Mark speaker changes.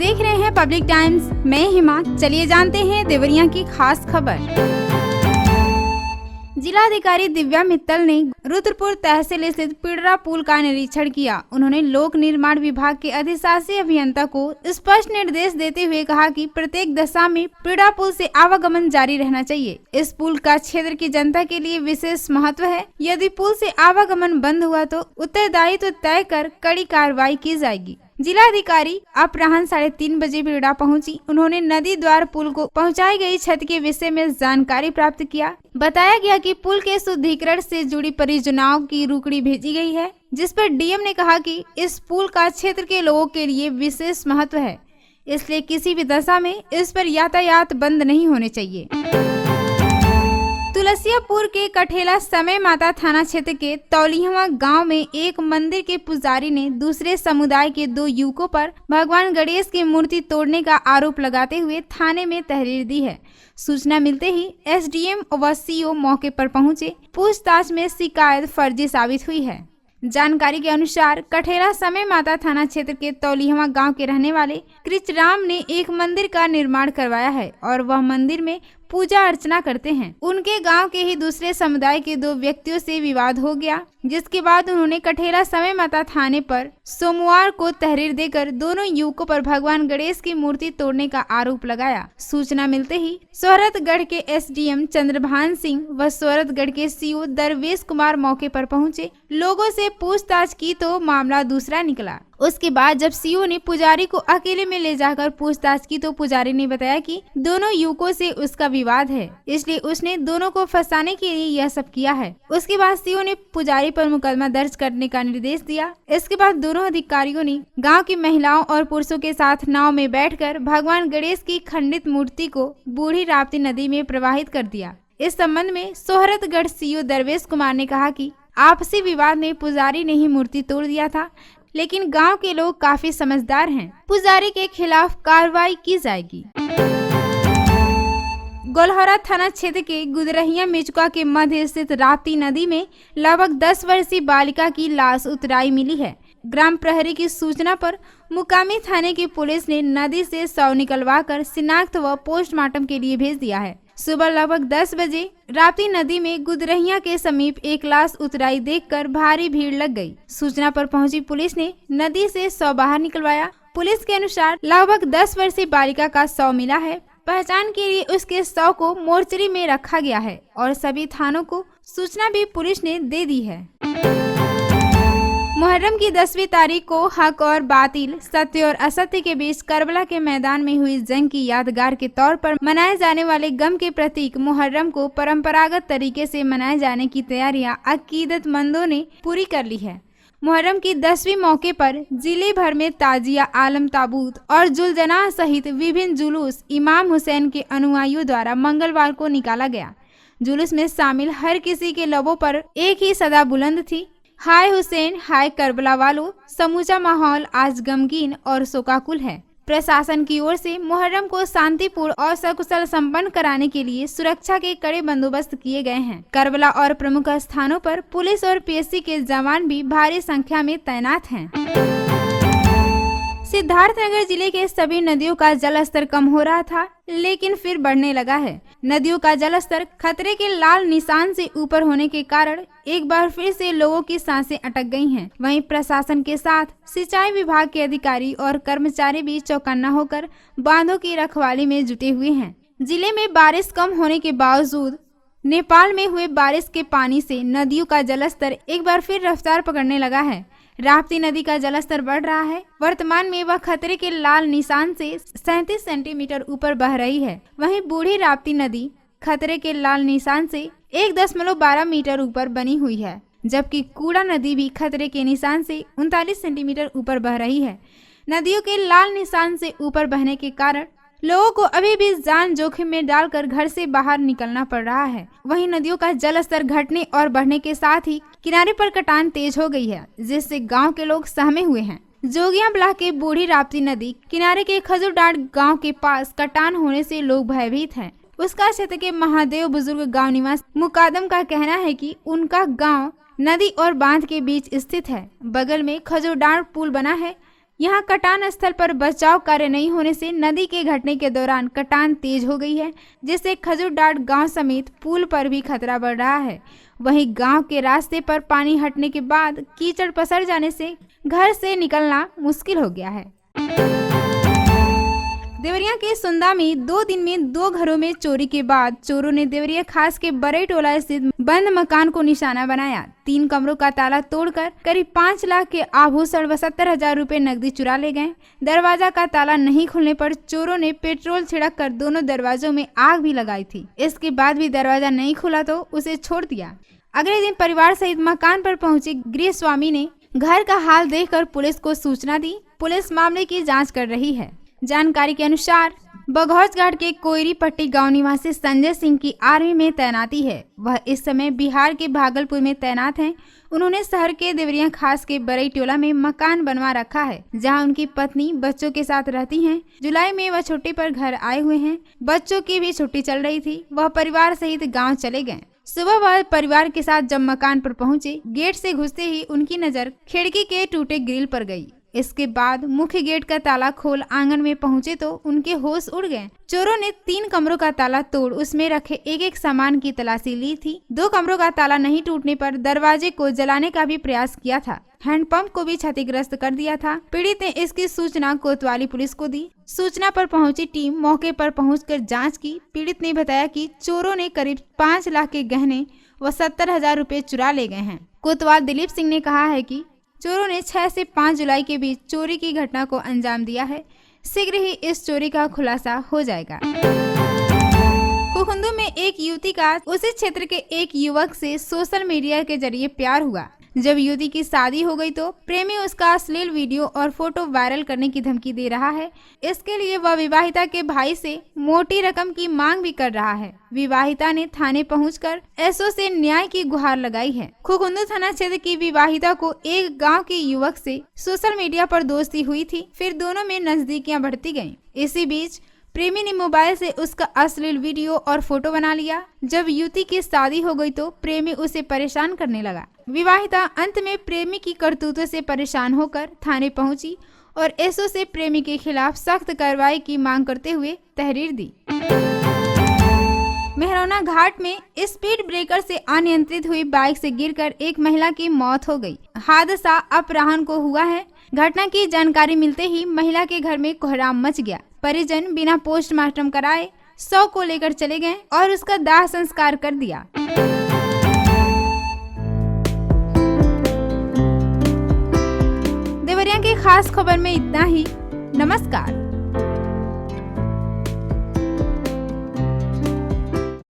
Speaker 1: देख रहे हैं पब्लिक टाइम्स, मैं हिमा। चलिए जानते हैं देवरिया की खास खबर। जिलाधिकारी दिव्या मित्तल ने रुद्रपुर तहसील स्थित पिडरा पुल का निरीक्षण किया। उन्होंने लोक निर्माण विभाग के अधिशासी अभियंता को स्पष्ट निर्देश देते हुए कहा कि प्रत्येक दशा में पिडरा पुल से आवागमन जारी रहना चाहिए। इस पुल का क्षेत्र की जनता के लिए विशेष महत्व है। यदि पुल से आवागमन बंद हुआ तो उत्तरदायित्व तय कर कड़ी कार्रवाई की जाएगी। जिलाधिकारी अपराह्न 3:30 बजे पिडरा पहुंची। उन्होंने नदी द्वार पुल को पहुंचाई गई क्षति के विषय में जानकारी प्राप्त किया। बताया गया कि पुल के शुद्धिकरण से जुड़ी परियोजनाओं की रुकड़ी भेजी गई है, जिस पर डीएम ने कहा कि इस पुल का क्षेत्र के लोगों के लिए विशेष महत्व है, इसलिए किसी भी दशा में इस पर यातायात बंद नहीं होने चाहिए। तुलसियापुर के कठेला समय माता थाना क्षेत्र के तौलिहवा गांव में एक मंदिर के पुजारी ने दूसरे समुदाय के 2 युवकों पर भगवान गणेश की मूर्ति तोड़ने का आरोप लगाते हुए थाने में तहरीर दी है। सूचना मिलते ही एसडीएम व सीओ मौके पर पहुंचे। पूछताछ में शिकायत फर्जी साबित हुई है। जानकारी के अनुसार कठेला समय माता थाना क्षेत्र के तौलिहवा गांव के रहने वाले कृष्णराम ने एक मंदिर का निर्माण करवाया है और वह मंदिर में पूजा अर्चना करते हैं। उनके गांव के ही दूसरे समुदाय के 2 व्यक्तियों से विवाद हो गया, जिसके बाद उन्होंने कठेला समय माता थाने पर सोमवार को तहरीर देकर दोनों युवकों पर भगवान गणेश की मूर्ति तोड़ने का आरोप लगाया। सूचना मिलते ही सोहरतगढ़ के एसडीएम चंद्रभान सिंह व सोहरतगढ़ के सीओ दरवेश कुमार मौके पर पहुंचे। लोगों से पूछताछ की तो मामला दूसरा निकला। उसके बाद जब सीओ ने पुजारी को अकेले में ले जाकर पूछताछ की तो पुजारी ने बताया कि दोनों युवकों से उसका विवाद है, इसलिए उसने दोनों को फंसाने के लिए यह सब किया है। उसके बाद सीओ ने पुजारी पर मुकदमा दर्ज करने का निर्देश दिया। इसके बाद दोनों अधिकारियों ने गांव की महिलाओं और पुरुषों के साथ नाव में बैठकर भगवान गणेश की खंडित मूर्ति को बूढ़ी राप्ती नदी में प्रवाहित कर दिया। इस संबंध में सोहरतगढ़ सीओ दरवेश कुमार ने कहा कि आपसी विवाद में पुजारी ने ही मूर्ति तोड़ दिया था, लेकिन गांव के लोग काफी समझदार हैं। पुजारी के खिलाफ कार्रवाई की जाएगी। गोलहरा थाना क्षेत्र के गुदरहिया मेचुका के मध्य स्थित राप्ती नदी में लगभग 10 वर्षीय बालिका की लाश उतराई मिली है। ग्राम प्रहरी की सूचना पर मुकामी थाने की पुलिस ने नदी से शव निकलवाकर शिनाख्त व पोस्टमार्टम के लिए भेज दिया है। सुबह लगभग 10 बजे राप्ती नदी में गुदरहिया के समीप एक लाश उतराई देखकर भारी भीड़ लग गई। सूचना पर पहुंची पुलिस ने नदी से शव बाहर निकलवाया। पुलिस के अनुसार लगभग 10 वर्षीय बालिका का शव मिला है। पहचान के लिए उसके शव को मोर्चरी में रखा गया है और सभी थानों को सूचना भी पुलिस ने दे दी है। मुहर्रम की 10वीं तारीख को हक और बातिल, सत्य और असत्य के बीच करबला के मैदान में हुई जंग की यादगार के तौर पर मनाए जाने वाले गम के प्रतीक मुहर्रम को परंपरागत तरीके से मनाए जाने की तैयारियां अकीदतमंदों ने पूरी कर ली है। मुहर्रम की 10वीं मौके पर जिले भर में ताजिया, आलम ताबूत और जुलजना सहित विभिन्न जुलूस इमाम हुसैन के अनुयायियों द्वारा मंगलवार को निकाला गया। जुलूस में शामिल हर किसी के लबों पर एक ही सदा बुलंद थी, हाय हुसैन, हाय करबला वालों। समूचा माहौल आज गमगीन और शोकाकुल है। प्रशासन की ओर से मुहर्रम को शांतिपूर्ण और सकुशल संपन्न कराने के लिए सुरक्षा के कड़े बंदोबस्त किए गए हैं। करबला और प्रमुख स्थानों पर पुलिस और पीएससी के जवान भी भारी संख्या में तैनात हैं। सिद्धार्थनगर जिले के सभी नदियों का जलस्तर कम हो रहा था, लेकिन फिर बढ़ने लगा है। नदियों का जलस्तर खतरे के लाल निशान से ऊपर होने के कारण एक बार फिर से लोगों की सांसें अटक गई हैं। वहीं प्रशासन के साथ सिंचाई विभाग के अधिकारी और कर्मचारी भी चौकन्ना होकर बांधों की रखवाली में जुटे हुए हैं। जिले में बारिश कम होने के बावजूद नेपाल में हुए बारिश के पानी से नदियों का जलस्तर एक बार फिर रफ्तार पकड़ने लगा है। राप्ती नदी का जलस्तर बढ़ रहा है। वर्तमान में वह खतरे के लाल निशान से 37 सेंटीमीटर ऊपर बह रही है। वहीं बूढ़ी राप्ती नदी खतरे के लाल निशान से 1.12 मीटर ऊपर बनी हुई है, जबकि कूड़ा नदी भी खतरे के निशान से 39 सेंटीमीटर ऊपर बह रही है। नदियों के लाल निशान से ऊपर बहने के कारण लोगों को अभी भी जान जोखिम में डालकर घर से बाहर निकलना पड़ रहा है। वहीं नदियों का जलस्तर घटने और बढ़ने के साथ ही किनारे पर कटान तेज हो गई है, जिससे गांव के लोग सहमे हुए हैं। जोगिया ब्लॉक के बूढ़ी राप्ती नदी किनारे के खजूरडांड गांव के पास कटान होने से लोग भयभीत हैं। उसका क्षेत्र के महादेव बुजुर्ग गांव निवासी मुकादम का कहना है कि उनका गांव नदी और बांध के बीच स्थित है। बगल में खजूरडांड पुल बना है। यहाँ कटान स्थल पर बचाव कार्य नहीं होने से नदी के घटने के दौरान कटान तेज हो गई है, जिससे खजूरडाट गांव समेत पुल पर भी खतरा बढ़ रहा है। वहीं गांव के रास्ते पर पानी हटने के बाद कीचड़ पसर जाने से घर से निकलना मुश्किल हो गया है। देवरिया के सुंदा में 2 दिन में 2 घरों में चोरी के बाद चोरों ने देवरिया खास के बड़े टोला स्थित बंद मकान को निशाना बनाया। 3 कमरों का ताला तोड़कर करीब 5 लाख के आभूषण व 70,000 रुपए नकदी चुरा ले गए। दरवाजा का ताला नहीं खुलने पर चोरों ने पेट्रोल छिड़क कर दोनों दरवाजों में आग भी लगाई थी। इसके बाद भी दरवाजा नहीं खुला तो उसे छोड़ दिया। अगले दिन परिवार सहित मकान पर पहुंचे गृह स्वामी ने घर का हाल देखकर पुलिस को सूचना दी। पुलिस मामले की जाँच कर रही है। जानकारी के अनुसार बघौच घाट के कोयरी पट्टी गांव निवासी संजय सिंह की आर्मी में तैनाती है। वह इस समय बिहार के भागलपुर में तैनात हैं। उन्होंने शहर के देवरिया खास के बरई टोला में मकान बनवा रखा है, जहां उनकी पत्नी बच्चों के साथ रहती हैं। जुलाई में वह छुट्टी पर घर आए हुए हैं। बच्चों की भी छुट्टी चल रही थी। वह परिवार सहित गाँव चले गए। सुबह वह परिवार के साथ जब मकान पर पहुंचे, गेट से घुसते ही उनकी नजर खिड़की के टूटे ग्रिल पर गई। इसके बाद मुख्य गेट का ताला खोल आंगन में पहुंचे तो उनके होश उड़ गए। चोरों ने 3 कमरों का ताला तोड़ उसमें रखे एक सामान की तलाशी ली थी। 2 कमरों का ताला नहीं टूटने पर दरवाजे को जलाने का भी प्रयास किया था। हैंडपंप को भी क्षतिग्रस्त कर दिया था। पीड़ित ने इसकी सूचना कोतवाली पुलिस को दी। सूचना पर पहुंची टीम मौके पर पहुंचकर जांच की। पीड़ित ने बताया कि चोरों ने करीब 5 लाख के गहने व 70,000 रुपए चुरा ले गए हैं। कोतवाल दिलीप सिंह ने कहा है कि चोरों ने 6 से 5 जुलाई के बीच चोरी की घटना को अंजाम दिया है। शीघ्र ही इस चोरी का खुलासा हो जाएगा। कुकुंदू में एक युवती का उसी क्षेत्र के एक युवक से सोशल मीडिया के जरिए प्यार हुआ। जब युवती की शादी हो गई तो प्रेमी उसका अश्लील वीडियो और फोटो वायरल करने की धमकी दे रहा है। इसके लिए वह विवाहिता के भाई से मोटी रकम की मांग भी कर रहा है। विवाहिता ने थाने पहुंचकर एसओ से न्याय की गुहार लगाई है। खुकुंदू थाना क्षेत्र की विवाहिता को एक गांव के युवक से सोशल मीडिया पर दोस्ती हुई थी। फिर दोनों में नजदीकियां बढ़ती गयी। इसी बीच प्रेमी ने मोबाइल से उसका अश्लील वीडियो और फोटो बना लिया। जब युवती की शादी हो गई तो प्रेमी उसे परेशान करने लगा। विवाहिता अंत में प्रेमी की करतूतों से परेशान होकर थाने पहुंची और एसओ से प्रेमी के खिलाफ सख्त कार्रवाई की मांग करते हुए तहरीर दी। मेहरौना घाट में स्पीड ब्रेकर से अनियंत्रित हुई बाइक से गिरकर एक महिला की मौत हो गई। हादसा अपराह्न को हुआ है। घटना की जानकारी मिलते ही महिला के घर में कोहराम मच गया। परिजन बिना पोस्टमार्टम कराए शव को लेकर चले गए और उसका दाह संस्कार कर दिया। देवरिया की खास खबर में इतना ही। नमस्कार।